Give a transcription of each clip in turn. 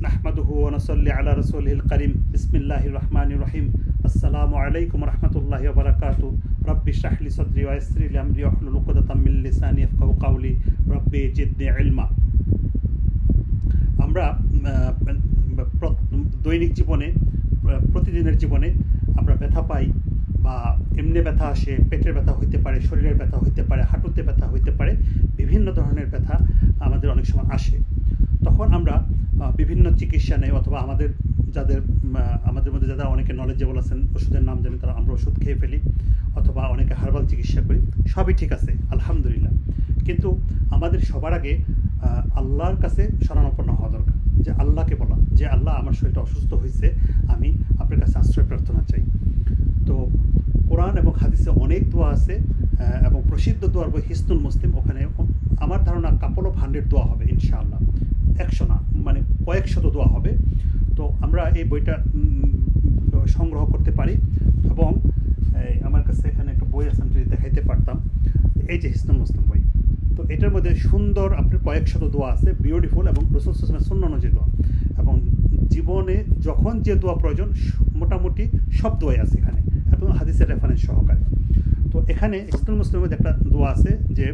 নাহমাদুহু ওয়া নুসাল্লি আলা রাসূলিল কারীম বিসমিল্লাহির রহমানির রহিম আসসালামু আলাইকুম ওয়া রাহমাতুল্লাহি ওয়া বারাকাতুহু রব্বি ইশরাহ লি সাদরি ওয়া ইয়াসসির লি আমরি ওয়াহলুল উকদাতাম মিন লিসানি ইয়াফকাহু কাওলি রব্বি জিদনি ইলমা। আমরা দৈনিক জীবনে প্রতিদিনের জীবনে আমরা ব্যথা পাই বা এমনি ব্যথা আসে, পেটের ব্যথা হইতে পারে, শরীরের ব্যথা হইতে পারে, হাঁটুতে ব্যথা হইতে পারে, বিভিন্ন ধরনের ব্যথা আমাদের অনেক সময় আসে। তখন আমরা বিভিন্ন চিকিৎসা নেই অথবা আমাদের মধ্যে যারা অনেকে নলেজেবল আছেন, ওষুধের নাম জানি, তারা আমরা ওষুধ খেয়ে ফেলি অথবা অনেকে হার্বাল চিকিৎসা করি, সবই ঠিক আছে আলহামদুলিল্লাহ। কিন্তু আমাদের সবার আগে আল্লাহর কাছে শরণাপন্ন হওয়া দরকার, যে আল্লাহকে বলা যে আল্লাহ আমার শরীরটা অসুস্থ হয়েছে, আমি আপনার কাছে আশ্রয় প্রার্থনা চাই। তো কোরআন এবং হাদিসে অনেক দোয়া আছে এবং প্রসিদ্ধ দোয়ার বই হিসনুল মুসলিম, ওখানে আমার ধারণা কাপল অফ 100 দোয়া হবে ইনশাআল্লাহ, 100 না মানে কয়েক শত দোয়া হবে। তো আমরা এই বইটা সংগ্রহ করতে পারি এবং আমার কাছে এখানে একটা বই আছে, আমি যদি দেখাইতে পারতাম, এই যে হিসনুল মুসলিম বই। তো এটার মধ্যে সুন্দর আপনার কয়েক শত দোয়া আছে, বিউটিফুল, এবং রাসূল সাল্লাল্লাহু আলাইহি ওয়াসাল্লামের সুন্নাহ অনুযায়ী দোয়া, এবং জীবনে যখন যে দোয়া প্রয়োজন মোটামুটি সব দোয়াই আছে এখানে এবং হাদিসের রেফারেন্স সহকারে। তো এখানে হিসনুল মুসলিমের মধ্যে একটা দোয়া আছে যে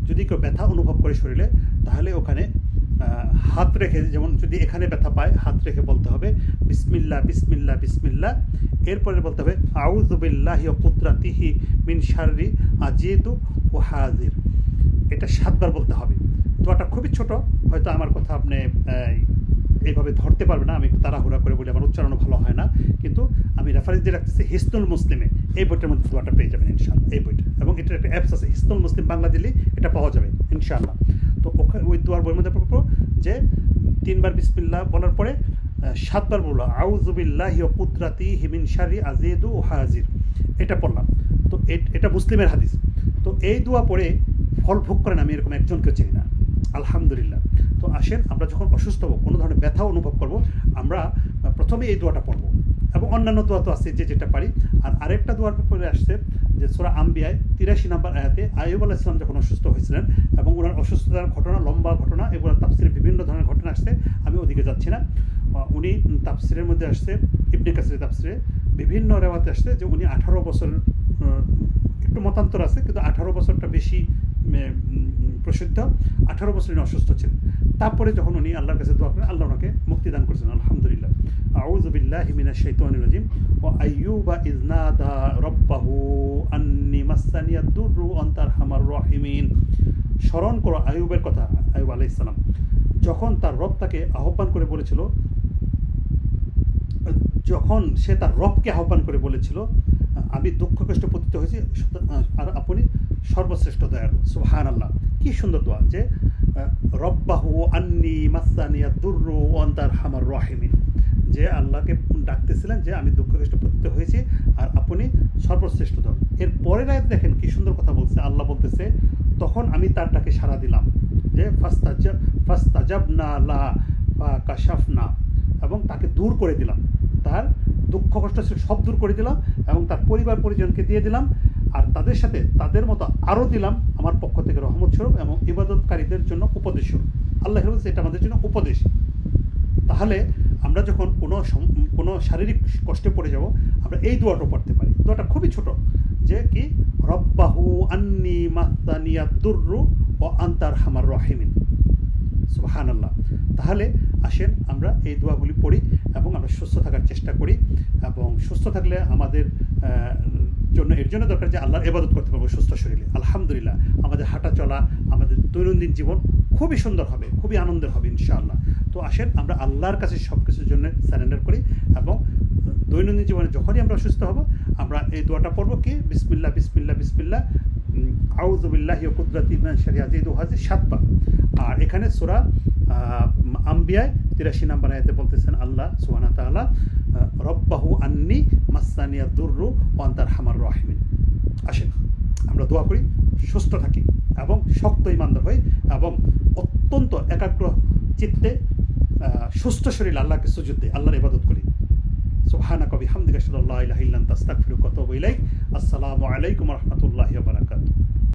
যদি কেউ ব্যথা অনুভব করে শরীরে, তাহলে ওখানে হাত রেখে, যেমন যদি এখানে ব্যথা পায় হাত রেখে বলতে হবে বিসমিল্লাহ বিসমিল্লাহ বিসমিল্লাহ, এরপরে বলতে হবে আউযু বিল্লাহি ওয়া কুদরাতিহি মিন শাররি আজিদু ওয়া হাজির। এটা 7 বার বলতে হবে। দোয়াটা খুবই ছোট, হয়তো আমার কথা আপনি এইভাবে ধরতে পারবে না, আমি একটু তাড়াহুড়া করে বলি, আমার উচ্চারণও ভালো হয় না, কিন্তু আমি রেফারেন্স দিয়ে রাখতেছি হিসনুল মুসলিমে, এই বইটার মধ্যে দোয়াটা পেয়ে যাবেন ইনশাআল্লাহ, এই বইটা। এবং এটার একটা অ্যাপস আছে হিসনুল মুসলিম বাংলা দিলেই এটা পাওয়া যাবে ইনশাআল্লাহ। তো ওই দোয়ার বইয়ের মধ্যে পড়বো যে 3 বার বিসমিল্লাহ বলার পরে 7 বার বললো আউযু বিল্লাহি ওয়া কুদরাতিহি মিন শাররি আজিদু ওয়া হাজির, এটা পড়লাম। তো এটা মুসলিমের হাদিস। তো এই দোয়া পড়ে ফল ভোগ করেন আমি এরকম একজনকেও চিনি না, আলহামদুলিল্লাহ। তো আসেন, আমরা যখন অসুস্থ হবো, কোনো ধরনের ব্যথা অনুভব করব, আমরা প্রথমে এই দোয়াটা পড়বো, এবং অন্যান্য দোয়া তো আছে যেটা পারি। আর আরেকটা দোয়ার পরে আসছে যে সূরা আম্বিয়ায় 83 নম্বর আয়াতে আইয়ুব আলাইহিস সালাম যখন অসুস্থ হয়েছিলেন এবং ওনার অসুস্থতার ঘটনা, লম্বা ঘটনা, এগুলো তাফসিরে বিভিন্ন ধরনের ঘটনা আসছে, আমি ওদিকে যাচ্ছি না। উনি তাফসিরের মধ্যে আসছে, ইবনে কাসিরের তাফসিরে বিভিন্ন রেওয়াতে আসছে যে উনি 18 বছর, একটু মতান্তর আছে কিন্তু 18 বছরটা বেশি প্রসিদ্ধ, 18 বছর উনি অসুস্থ ছিলেন। তারপরে যখন উনি আল্লাহর কাছে দোয়া করেন, আল্লাহ ওনাকে মুক্তি দান করেছেন আলহামদুলিল্লাহ। আউযু বিল্লাহি মিনাশ শাইতানির রাজিম ওয়া আইয়ুবা ইয নাদা রাব্বাহু আন্নী মাসসানিয়াদ দুররু ওয়া আনতা আরহামার রাহিমিন। স্মরণ করো আইয়ুবের কথা, আইয়ুব আলাইহিস সালাম যখন তার রব তাকে আহ্বান করে বলেছিল, যখন সে তার রবকে আহ্বান করে বলেছিল আমি দুঃখ কষ্ট পতিত হয়েছি আর আপনি সর্বশ্রেষ্ঠ দয়ালু। সুবহানাল্লাহ, কি সুন্দর দোয়া, যে রব্বাহু আন্নী মাসসানিয়াদ দুররু ওয়া আনতা আরহামার রাহিমিন, যে আল্লাহকে ডাকতেছিলেন যে আমি দুঃখ কষ্ট পতিত হয়েছি আর আপনি সর্বশ্রেষ্ঠ দয়ালু। এর পরের আয়াত দেখেন কি সুন্দর কথা বলছে, আল্লাহ বলতেছে তখন আমি তার ডাকে সাড়া দিলাম, যে ফাস্তাজাবনা লাহা ফাকাশাফনা, এবং তাকে দূর করে দিলাম, তার দুঃখ কষ্ট সব দূর করে দিলাম এবং তার পরিবার পরিজনকে দিয়ে দিলাম, আর তাদের সাথে তাদের মতো আরও দিলাম আমার পক্ষ থেকে রহমত স্বরূপ এবং ইবাদতকারীদের জন্য উপদেশ স্বরূপ। আল্লাহ বলছে এটা আমাদের জন্য উপদেশ। তাহলে আমরা যখন কোনো শারীরিক কষ্টে পড়ে যাব, আমরা এই দোয়াটা পড়তে পারি। দোয়াটা খুবই ছোট, যে কি রব্বাহু আন্নী মাসসানিয়াদ দুররু ওয়া আনতা আরহামার রাহিমিন। সুবহানাল্লাহ। তাহলে আসেন আমরা এই দোয়াগুলি পড়ি এবং আমরা সুস্থ থাকার চেষ্টা করি, এবং সুস্থ থাকলে আমাদের জন্য এর জন্য দরকার যে আল্লাহর ইবাদত করতে পারবো সুস্থ শরীরে। আলহামদুলিল্লাহ, আমাদের হাঁটা চলা, আমাদের দৈনন্দিন জীবন খুবই সুন্দর হবে, খুবই আনন্দের হবে ইনশাআল্লাহ। তো আসেন আমরা আল্লাহর কাছে সব কিছুর জন্য সারেন্ডার করি, এবং দৈনন্দিন জীবনে যখনই আমরা অসুস্থ হব আমরা এই দোয়াটা পড়বো, কি বিসমিল্লাহ বিসমিল্লাহ বিসমিল্লাহ আউযু বিল্লাহি ওয়া কুদরাতিহি মিন শাররি আজিদু ওয়া হাজির 7 বার। আর এখানে সূরা আম্বিয়ায় 83 নম্বর আয়াতে বলতেছেন আল্লাহ সুবহানাহু ওয়া তাআলা রব্বাহু আন্নী মাসসানিয়াদ দুররু ওয়া আনতা আরহামার রাহিমিন। আসেন আমরা দোয়া করি, সুস্থ থাকি এবং শক্ত ঈমানদার হই, এবং অত্যন্ত একাগ্র চিত্তে সুস্থ শরীরে আল্লাহকে সুজুদ দিই, আল্লাহর ইবাদত করি। সুবহানাকা বিহামদিকা আশহাদু আল্লা ইলাহা ইল্লা আনতা আস্তাগফিরুকা ওয়া আতুবু ইলাইক। আসসালামু আলাইকুম ওয়া রাহমাতুল্লাহি ওয়া বারাকাতুহু।